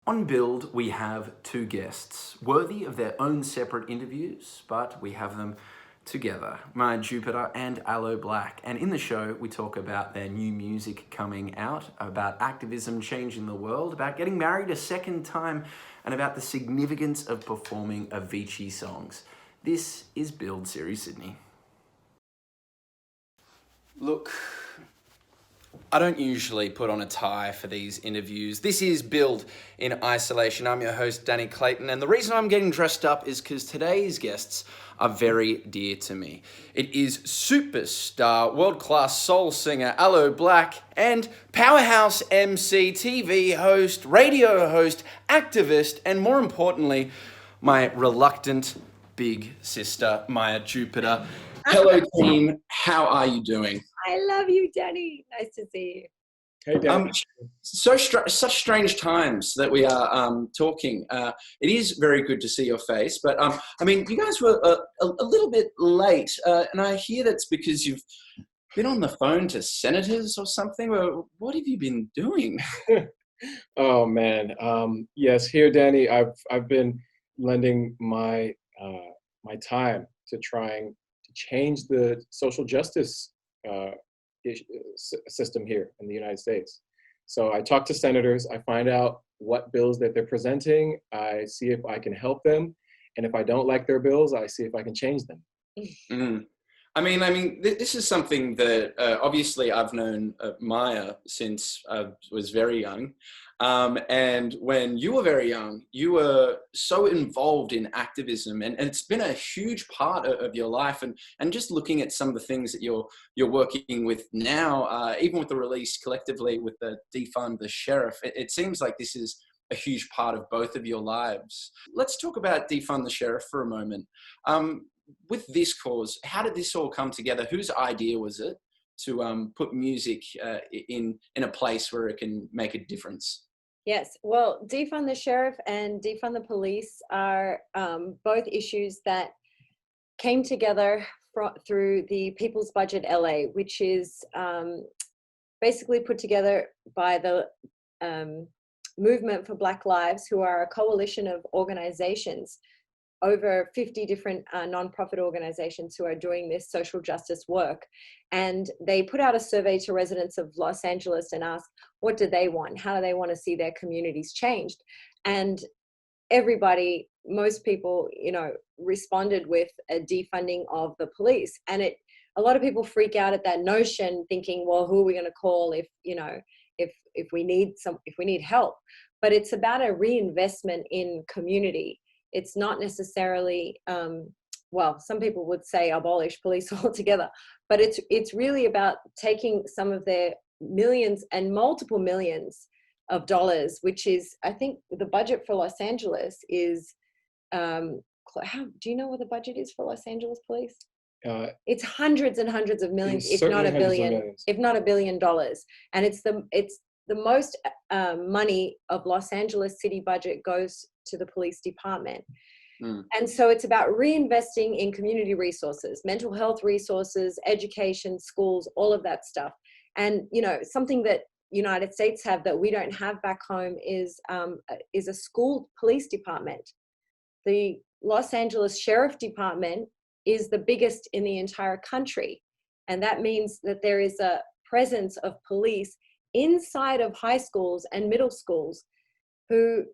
On Build, we have two guests, worthy of their own separate interviews, but we have them together, Maya Jupiter and Aloe Black. And in the show, we talk about their new music coming out, about activism changing the world, about getting married a second time, and about the significance of performing Avicii songs. This is Build Series Sydney. Look, I don't usually put on a tie for these interviews. This is Build in Isolation. I'm your host, Danny Clayton, and the reason I'm getting dressed up is because today's guests are very dear to me. It is superstar, world-class soul singer Aloe Black and powerhouse MC, TV host, radio host, activist, and more importantly, my reluctant big sister, Maya Jupiter. Hello, team. How are you doing? I love you, Danny. Nice to see you. Hey, Danny. Such strange times that we are talking. It is very good to see your face, but I mean, you guys were a little bit late, and I hear that's because you've been on the phone to senators or something. What have you been doing? Oh man. Yes, here, Danny. I've been lending my time to trying to change the social justice system here in the United States. So I talk to senators. I find out what bills that they're presenting. I see if I can help them, and if I don't like their bills, I see if I can change them. Mm. I mean, this is something that obviously I've known Maya since I was very young. And when you were very young, you were so involved in activism, and it's been a huge part of your life. And just looking at some of the things that you're working with now, even with the release collectively with the Defund the Sheriff, it seems like this is a huge part of both of your lives. Let's talk about Defund the Sheriff for a moment. With this cause, how did this all come together? Whose idea was it to put music in a place where it can make a difference? Yes, well, defund the sheriff and defund the police are both issues that came together through the People's Budget LA, which is basically put together by the Movement for Black Lives, who are a coalition of organizations, over 50 different nonprofit organizations who are doing this social justice work. And they put out a survey to residents of Los Angeles and asked, what do they want? How do they want to see their communities changed? And everybody, most people, responded with a defunding of the police. And a lot of people freak out at that notion, thinking, well, who are we going to call if we need help? But it's about a reinvestment in community. It's not necessarily, some people would say abolish police altogether, but it's really about taking some of their millions and multiple millions of dollars, which is, I think the budget for Los Angeles is, do you know what the budget is for Los Angeles police? It's hundreds and hundreds of millions, if not $1 billion, and it's the most money of Los Angeles city budget goes to the police department. And so it's about reinvesting in community resources, mental health resources, education, schools, all of that stuff. And something that United States have that we don't have back home is a school police department. The Los Angeles Sheriff Department is the biggest in the entire country, and that means that there is a presence of police inside of high schools and middle schools who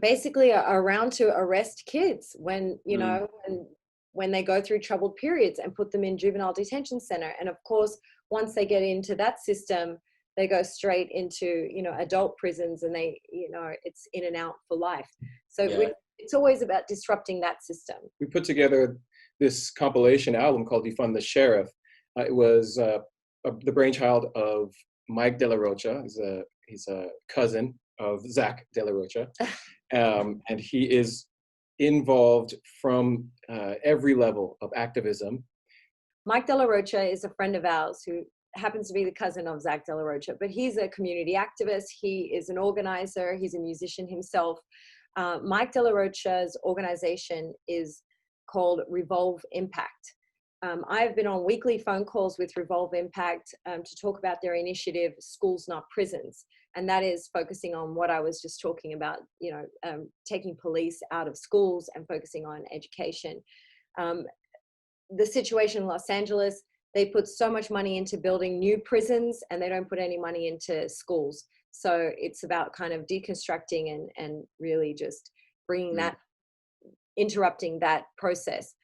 basically are around to arrest kids when they go through troubled periods and put them in juvenile detention center. And of course, once they get into that system, they go straight into adult prisons, and it's in and out for life. So it's always about disrupting that system. We put together this compilation album called Defund the Sheriff. It was the brainchild of Mike De La Rocha. He's a cousin of Zach De La Rocha, and he is involved from every level of activism. Mike De La Rocha is a friend of ours who happens to be the cousin of Zach De La Rocha, but he's a community activist. He is an organizer. He's a musician himself. Mike De La Rocha's organization is called Revolve Impact. I've been on weekly phone calls with Revolve Impact to talk about their initiative, Schools Not Prisons. and that is focusing on what I was just talking about, taking police out of schools and focusing on education. The situation in Los Angeles, they put so much money into building new prisons and they don't put any money into schools. So it's about kind of deconstructing and really just bringing that, interrupting that process.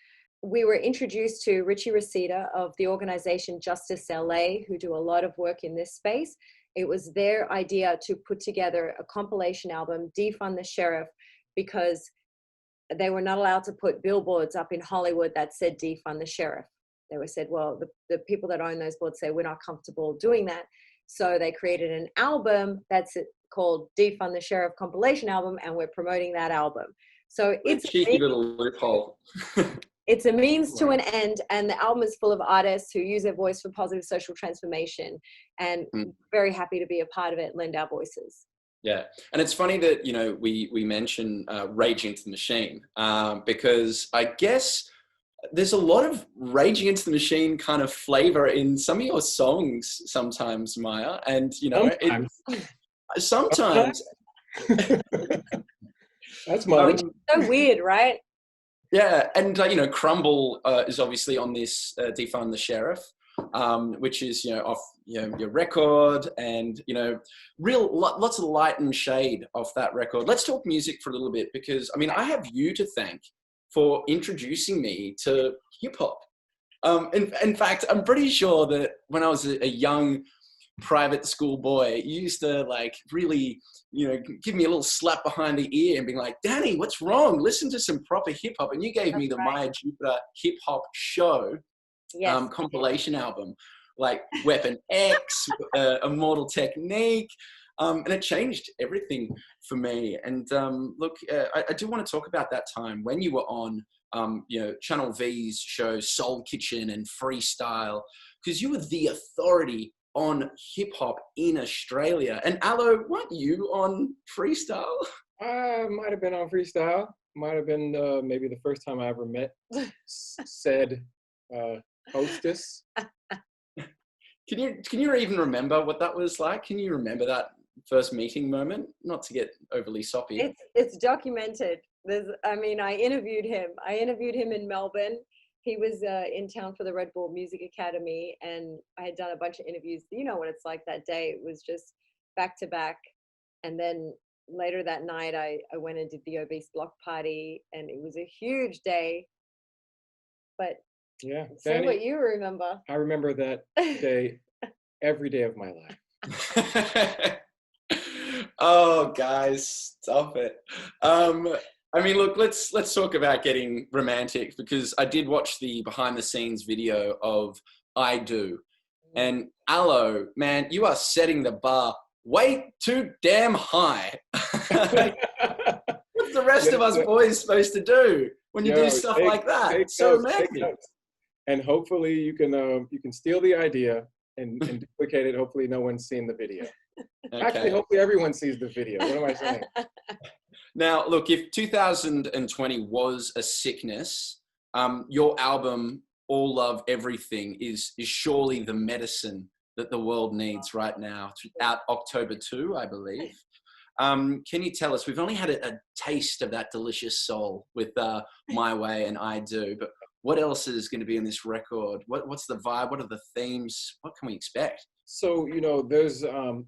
We were introduced to Richie Reseda of the organization Justice LA, who do a lot of work in this space. It was their idea to put together a compilation album, Defund the Sheriff, because they were not allowed to put billboards up in Hollywood that said defund the sheriff. They were said, well, the people that own those boards say we're not comfortable doing that. So they created an album that's called Defund the Sheriff compilation album, and we're promoting that album. So it's a cheeky little loophole. It's a means to an end, and the album is full of artists who use their voice for positive social transformation, and very happy to be a part of it, lend our voices. Yeah, and it's funny that, we mention Rage Against the Machine, because I guess there's a lot of Rage Against the Machine kind of flavor in some of your songs sometimes, Maya, and sometimes. That's much. So weird, right? Yeah, and Crumble is obviously on this Defund the Sheriff, which is off your record, and lots of light and shade off that record. Let's talk music for a little bit, because I have you to thank for introducing me to hip hop. In fact, I'm pretty sure that when I was a young private school boy, you used to really give me a little slap behind the ear and be like, Danny, what's wrong? Listen to some proper hip hop. And you gave me the Maya Jupiter Hip Hop Show compilation album, like Weapon X, Immortal Technique, and it changed everything for me. And look, I do want to talk about that time when you were on Channel V's show Soul Kitchen and Freestyle, because you were the authority on hip hop in Australia. And Aloe, weren't you on Freestyle? I might have been on Freestyle. Might have been maybe the first time I ever met said hostess. Can you even remember what that was like? Can you remember that first meeting moment? Not to get overly soppy. It's documented. I interviewed him. I interviewed him in Melbourne. He was in town for the Red Bull Music Academy, and I had done a bunch of interviews. You know what it's like that day. It was just back to back. And then later that night, I went and did the Obese Block Party, and it was a huge day. But yeah, say Danny, what you remember. I remember that day every day of my life. Oh, guys, stop it. Look, let's talk about getting romantic, because I did watch the behind the scenes video of I Do. And Aloe, man, you are setting the bar way too damn high. What's the rest of us boys supposed to do when you do stuff like that? It's so romantic. And hopefully you can steal the idea and duplicate it. Hopefully no one's seen the video. Okay. Actually, hopefully everyone sees the video. What am I saying? Now, look, if 2020 was a sickness, your album, All Love Everything, is surely the medicine that the world needs right now, out October 2, I believe. Can you tell us, we've only had a taste of that delicious soul with My Way and I Do, but what else is going to be in this record? What's the vibe? What are the themes? What can we expect? So, there's a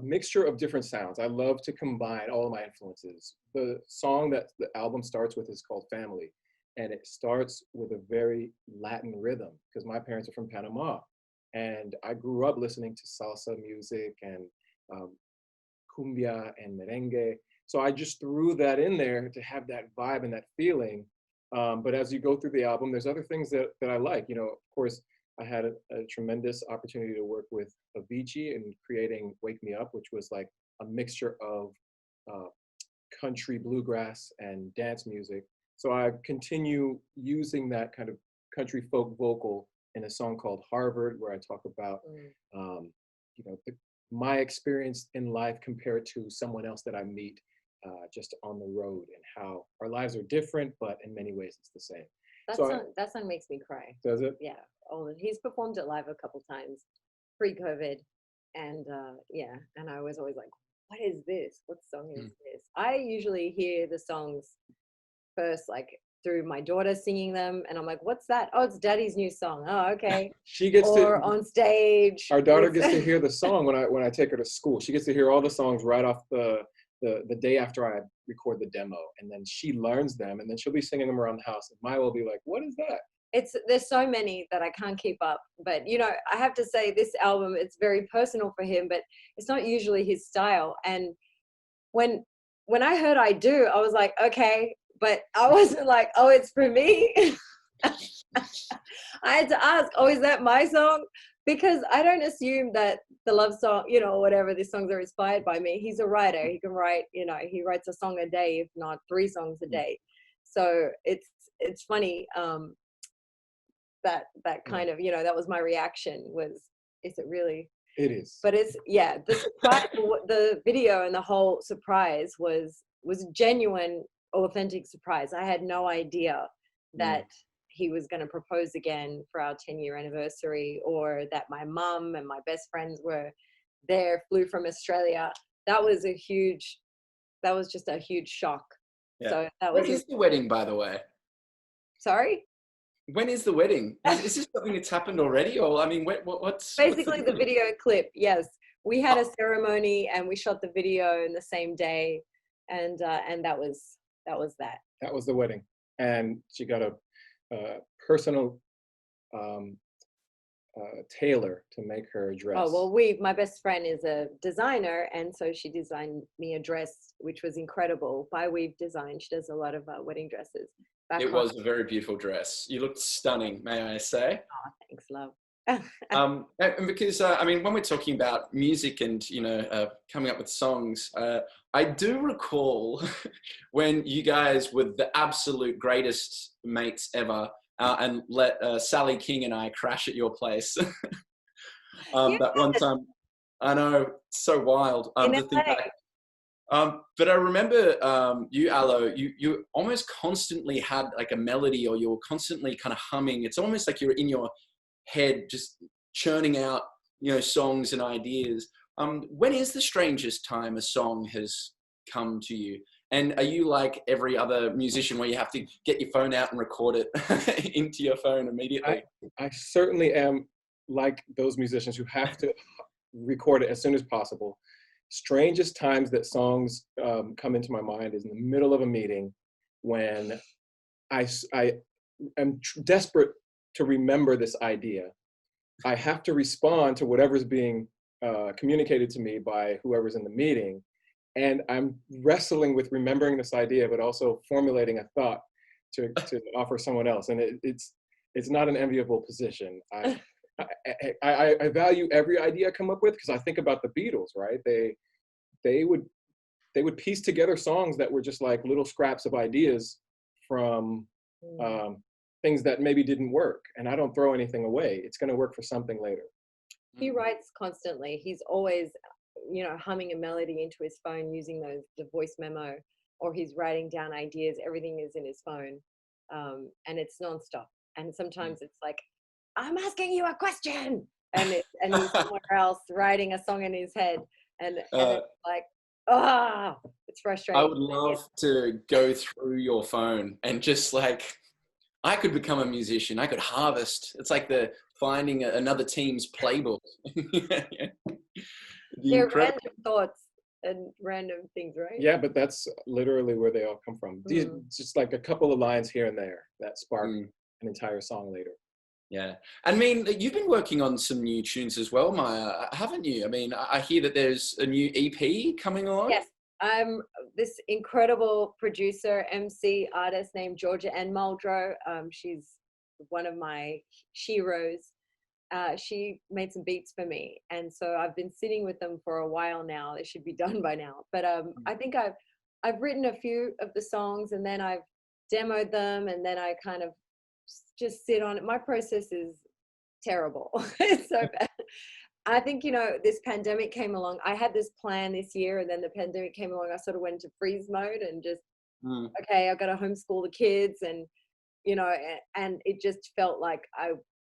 mixture of different sounds. I love to combine all of my influences. The song that the album starts with is called Family, and it starts with a very Latin rhythm, because my parents are from Panama, and I grew up listening to salsa music and cumbia and merengue. So I just threw that in there to have that vibe and that feeling. But as you go through the album, there's other things that I like. Of course, I had a tremendous opportunity to work with Avicii in creating Wake Me Up, which was like a mixture of country, bluegrass, and dance music. So I continue using that kind of country folk vocal in a song called Harvard, where I talk about my experience in life compared to someone else that I meet just on the road, and how our lives are different, but in many ways it's the same. That song makes me cry. Does it? Yeah. Oh, he's performed it live a couple times pre-COVID. And yeah, and I was always like, what is this? What song is this? I usually hear the songs first, like through my daughter singing them, and I'm like, what's that? Oh, it's Daddy's new song. Oh, okay. She gets to, Or on stage. our daughter gets to hear the song when I take her to school. She gets to hear all the songs right off the day after I record the demo, and then she learns them, and then she'll be singing them around the house. And Maya will be like, "What is that?" There's so many that I can't keep up. But you know, I have to say this album, it's very personal for him, but it's not usually his style. And when I heard I Do, I was like, okay, but I wasn't like, oh, it's for me. I had to ask, oh, is that my song? Because I don't assume that the love song, you know, whatever, these songs are inspired by me. He's a writer. He can write, you know, he writes a song a day, if not 3 songs a day. So it's funny that kind of, you know, that was my reaction was, is it really? It is. But it's, yeah, the surprise, the video and the whole surprise was genuine, authentic surprise. I had no idea that he was going to propose again for our 10-year anniversary, or that my mum and my best friends were there, flew from Australia. That was just a huge shock. Yeah. So that was. When is the wedding, by the way? Sorry? When is the wedding? Is this something that's happened already? Or, I mean, what's Basically the video clip, yes. We had a Oh. ceremony and we shot the video in the same day, and that was that. That was the wedding, and she got a personal tailor to make her dress. Oh, well, my best friend is a designer, and so she designed me a dress, which was incredible, by Weave Design. She does a lot of wedding dresses. It was a very beautiful dress. You looked stunning, may I say. Oh, thanks, love. And because, I mean, when we're talking about music and, you know, coming up with songs, I do recall when you guys were the absolute greatest mates ever, and let Sally King and I crash at your place. That one time, I know, so wild. To think back. But I remember you, Aloe, you almost constantly had like a melody, or you were constantly kind of humming. It's almost like you're in your head just churning out, you know, songs and ideas. When is the strangest time a song has come to you? And are you like every other musician where you have to get your phone out and record it into your phone immediately? I certainly am like those musicians who have to record it as soon as possible. Strangest times that songs come into my mind is in the middle of a meeting, when I am desperate to remember this idea. I have to respond to whatever's being communicated to me by whoever's in the meeting. And I'm wrestling with remembering this idea, but also formulating a thought to offer someone else. And it's not an enviable position. I value every idea I come up with, because I think about the Beatles, right? They would piece together songs that were just like little scraps of ideas from things that maybe didn't work. And I don't throw anything away. It's going to work for something later. He writes constantly. He's always, you know, humming a melody into his phone using the voice memo, or he's writing down ideas. Everything is in his phone, and it's nonstop. And sometimes it's like, I'm asking you a question, and he's somewhere else writing a song in his head, and it's like, it's frustrating. I would love to go through your phone and just like, I could become a musician. I could harvest. It's like the finding another team's playbook. They're random thoughts and random things, right? Yeah, but that's literally where they all come from. These, just like a couple of lines here and there that spark an entire song later. Yeah. I mean, you've been working on some new tunes as well, Maya, haven't you? I mean, I hear that there's a new EP coming on. Yes. I'm this incredible producer, MC, artist named Georgia Ann Muldrow. She's one of my heroes. She made some beats for me, and so I've been sitting with them for a while now. It should be done by now, but I think I've written a few of the songs, and then I've demoed them, and then I kind of just sit on it. My process is terrible. It's so bad. I think, you know, this pandemic came along. I had this plan this year, and then the pandemic came along. I sort of went into freeze mode and just, okay, I've got to homeschool the kids, and, you know, and it just felt like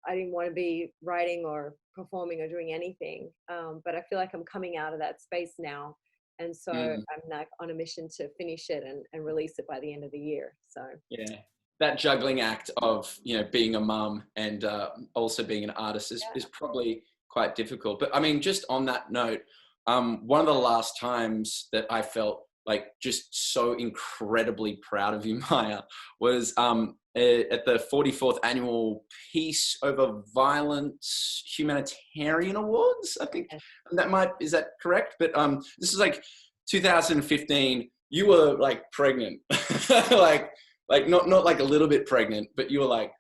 I didn't want to be writing or performing or doing anything. But I feel like I'm coming out of that space now. And so I'm like on a mission to finish it and release it by the end of the year. So Yeah, that juggling act of, you know, being a mum and also being an artist is probably quite difficult. But I mean, just on that note, one of the last times that I felt like just so incredibly proud of you, Maya, was at the 44th annual Peace Over Violence Humanitarian Awards. I think is that correct? But this is like 2015. You were like pregnant, like not like a little bit pregnant, but you were like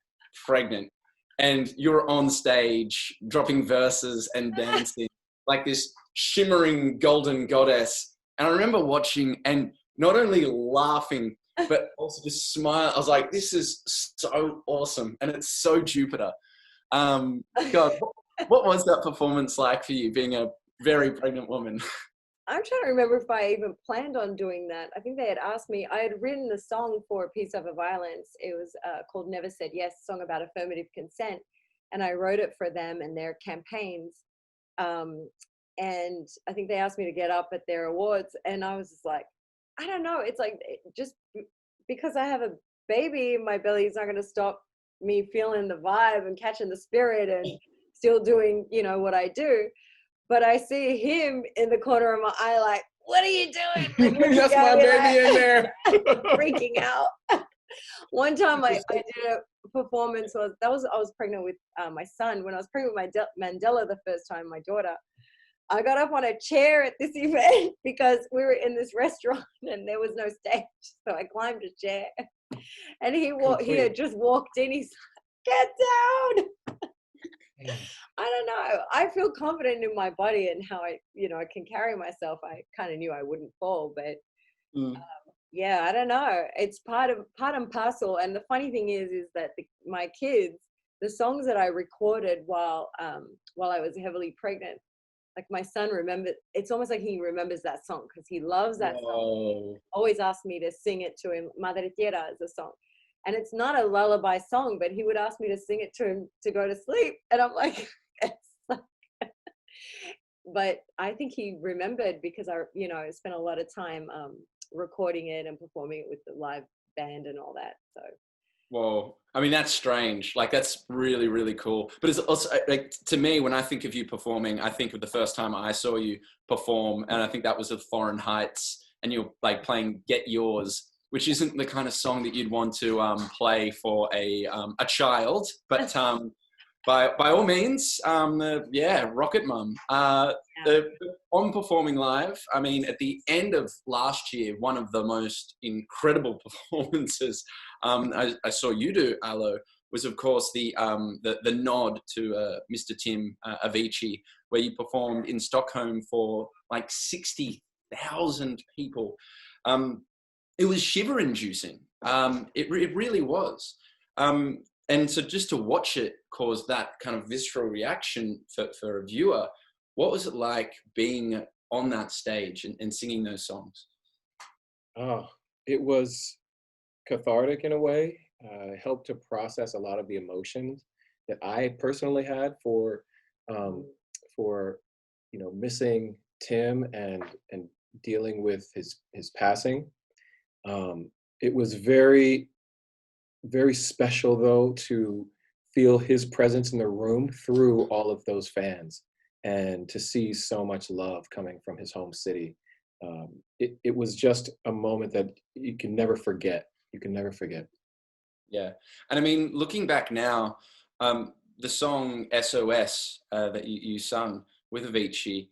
pregnant, and you were on stage dropping verses and dancing like this shimmering golden goddess. And I remember watching and not only laughing, but also just smile. I was like, this is so awesome. And it's so Jupiter. God, what was that performance like for you, being a very pregnant woman? I'm trying to remember if I even planned on doing that. I think they had asked me. I had written the song for Peace Over Violence. It was called Never Said Yes, a song about affirmative consent. And I wrote it for them and their campaigns. And I think they asked me to get up at their awards. And I was just like, I don't know. It's like, just because I have a baby in my belly is not going to stop me feeling the vibe and catching the spirit and still doing, you know, what I do. But I see him in the corner of my eye, like, what are you doing? Like, that's my baby in there. Freaking out. One time I did a performance, I was pregnant with my son. When I was pregnant with Mandela the first time, my daughter, I got up on a chair at this event because we were in this restaurant and there was no stage. So I climbed a chair and he had just walked in. He's like, get down. I don't know. I feel confident in my body and how I can carry myself. I kind of knew I wouldn't fall, but yeah, I don't know. It's part and parcel. And the funny thing is that my kids, the songs that I recorded while I was heavily pregnant, like my son it's almost like he remembers that song because he loves that song. Always asked me to sing it to him. Madre Tierra is a song. And it's not a lullaby song, but he would ask me to sing it to him to go to sleep. And I'm like, but I think he remembered because I spent a lot of time recording it and performing it with the live band and all that. So. Whoa. I mean, that's strange. Like, that's really, really cool. But it's also, like, to me, when I think of you performing, I think of the first time I saw you perform, and I think that was at Foreign Heights, and you're like playing Get Yours, which isn't the kind of song that you'd want to play for a child, but by all means, Rocket Mum. On performing live, I mean, at the end of last year, one of the most incredible performances I saw you do, Aloe, was of course the nod to Mr. Tim Avicii, where you performed in Stockholm for like 60,000 people. It was shiver-inducing. It really was. And so just to watch it cause that kind of visceral reaction for a viewer, what was it like being on that stage and singing those songs? Oh, it was cathartic in a way. It helped to process a lot of the emotions that I personally had for missing Tim and dealing with his passing. It was very, very special though to feel his presence in the room through all of those fans and to see so much love coming from his home city. It was just a moment that you can never forget. You can never forget. Yeah. And I mean, looking back now, the song SOS that you sung with Avicii,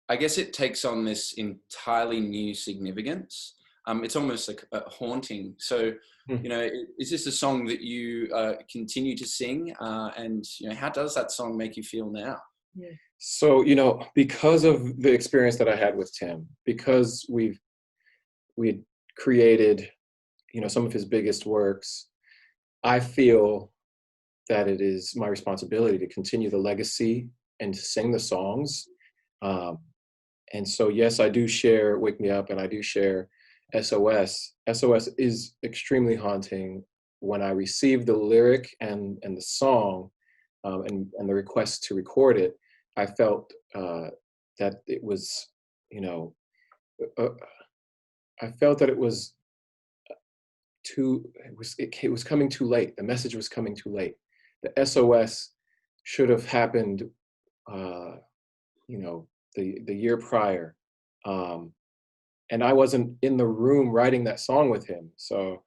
I guess it takes on this entirely new significance. It's almost like haunting. So, is this a song that you continue to sing? And, how does that song make you feel now? Yeah. So, because of the experience that I had with Tim, because we had created, some of his biggest works, I feel that it is my responsibility to continue the legacy and to sing the songs. And so, yes, I do share Wake Me Up and I do share SOS. SOS is extremely haunting. When I received the lyric and the song, and the request to record it, I felt that it was, you know, I felt that it was it was coming too late. The message was coming too late. The SOS should have happened, you know, the year prior. And I wasn't in the room writing that song with him. So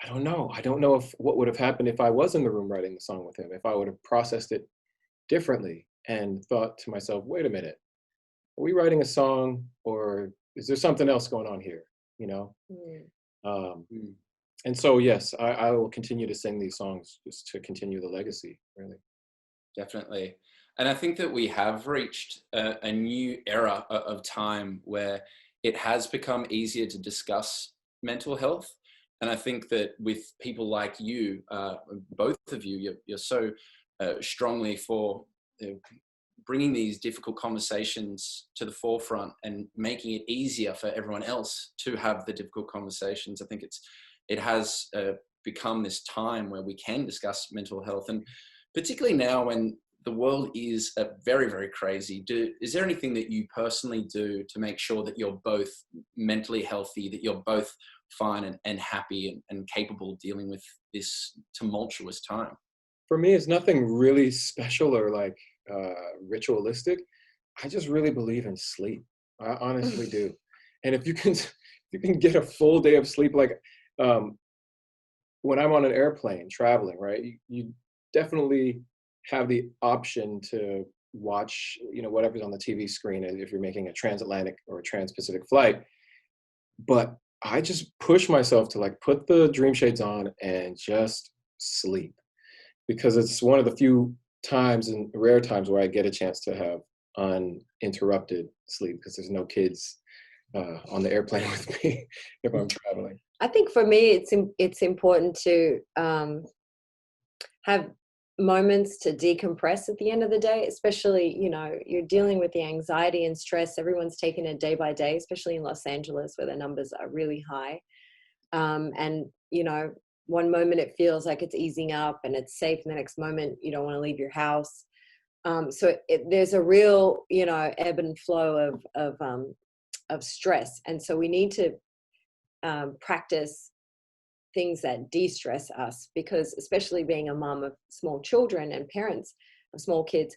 I don't know. I don't know if what would have happened if I was in the room writing the song with him, if I would have processed it differently and thought to myself, wait a minute, are we writing a song or is there something else going on here? You know? Mm. Um, and so, yes, I will continue to sing these songs just to continue the legacy, really. Definitely. And I think that we have reached a new era of time where it has become easier to discuss mental health. And I think that with people like you, both of you, you're so strongly for bringing these difficult conversations to the forefront and making it easier for everyone else to have the difficult conversations. I think it has become this time where we can discuss mental health, and particularly now when the world is very, very crazy. Is there anything that you personally do to make sure that you're both mentally healthy, that you're both fine and happy and capable of dealing with this tumultuous time? For me, it's nothing really special or like ritualistic. I just really believe in sleep. I honestly do. And if you can get a full day of sleep, like when I'm on an airplane traveling, right, you definitely have the option to watch, you know, whatever's on the TV screen if you're making a transatlantic or a trans-Pacific flight. But I just push myself to like put the dream shades on and just sleep, because it's one of the few times and rare times where I get a chance to have uninterrupted sleep because there's no kids on the airplane with me if I'm traveling. I think for me, it's important to have moments to decompress at the end of the day, especially, you know, you're dealing with the anxiety and stress. Everyone's taking it day by day, especially in Los Angeles where the numbers are really high. And, you know, one moment it feels like it's easing up and it's safe, and the next moment you don't want to leave your house. So there's a real, you know, ebb and flow of stress. And so we need to practice things that de-stress us, because especially being a mom of small children and parents of small kids,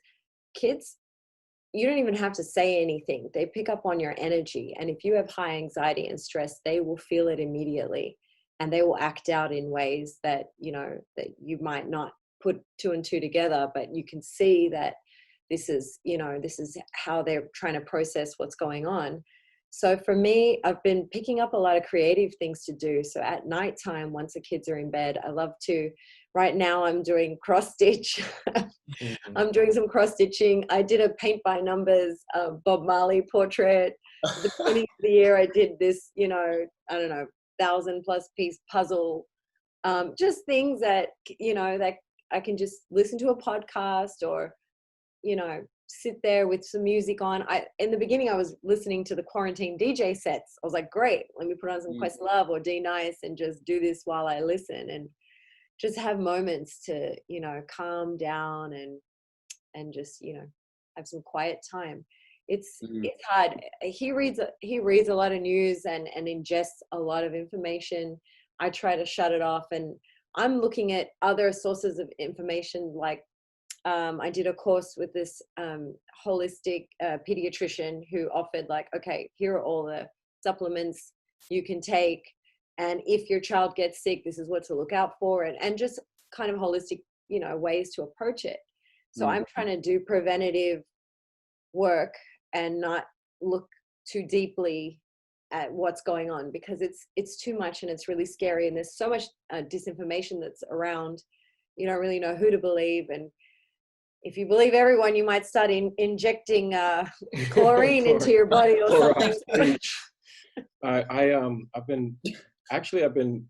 you don't even have to say anything. They pick up on your energy. And if you have high anxiety and stress, they will feel it immediately, and they will act out in ways that, you know, that you might not put two and two together, but you can see that this is, you know, this is how they're trying to process what's going on. So for me, I've been picking up a lot of creative things to do. So at nighttime, once the kids are in bed, I love to, right now I'm doing cross stitch. I'm doing some cross stitching. I did a paint by numbers Bob Marley portrait. At the beginning of the year, I did this, you know, I don't know, 1,000+ piece puzzle. Just things that, you know, that I can just listen to a podcast or, you know, sit there with some music on. In the beginning, I was listening to the quarantine DJ sets. I was like, great, let me put on some Questlove or D Nice and just do this while I listen, and just have moments to, you know, calm down and just, you know, have some quiet time. It's hard. He reads a lot of news and ingests a lot of information. I try to shut it off, and I'm looking at other sources of information. Like I did a course with this holistic pediatrician who offered, like, okay, here are all the supplements you can take, and if your child gets sick, this is what to look out for, and just kind of holistic, you know, ways to approach it. So I'm trying to do preventative work and not look too deeply at what's going on, because it's too much and it's really scary, and there's so much disinformation that's around. You don't really know who to believe, and if you believe everyone, you might start injecting chlorine into your body or something. I've been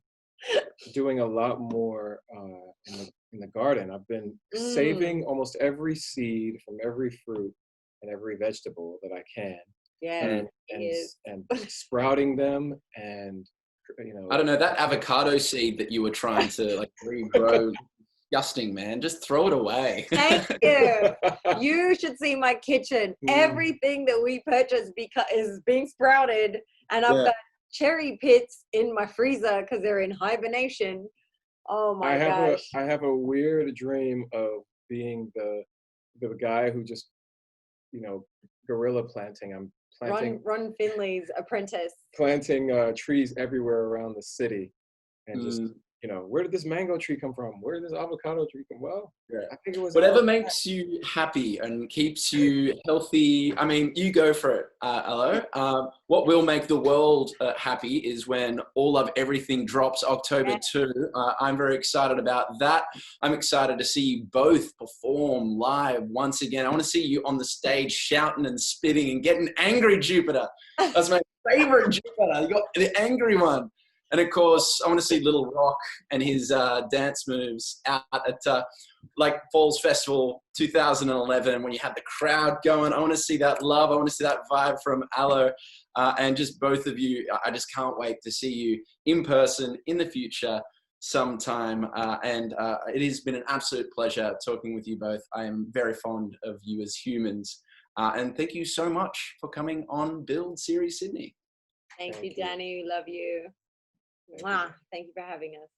doing a lot more in the garden. I've been saving almost every seed from every fruit and every vegetable that I can. Yeah, and sprouting them, and, you know, I don't know, that avocado seed that you were trying to like regrow. disgusting, man. Just throw it away. Thank you. You should see my kitchen. Mm. Everything that we purchase is being sprouted, and I've Yeah. got cherry pits in my freezer because they're in hibernation. Oh my gosh. I have a weird dream of being the guy who just, you know, guerrilla planting. I'm Ron Finley's apprentice. planting trees everywhere around the city, and just, Mm, you know, where did this mango tree come from? Where did this avocado tree come? Well, yeah. I think it was Whatever out. makes you happy and keeps you healthy. I mean, you go for it, Aloe. What will make the world happy is when All of Everything drops October 2. I'm very excited about that. I'm excited to see you both perform live once again. I want to see you on the stage shouting and spitting and getting angry, Jupiter. That's my favorite Jupiter. You got the angry one. And of course, I want to see Little Rock and his dance moves out at like Falls Festival 2011 when you had the crowd going. I want to see that love. I want to see that vibe from Aloe, and just both of you. I just can't wait to see you in person in the future sometime. And it has been an absolute pleasure talking with you both. I am very fond of you as humans. And thank you so much for coming on Build Series Sydney. Thank you, Danny. We love you. Mwah. Thank you for having us.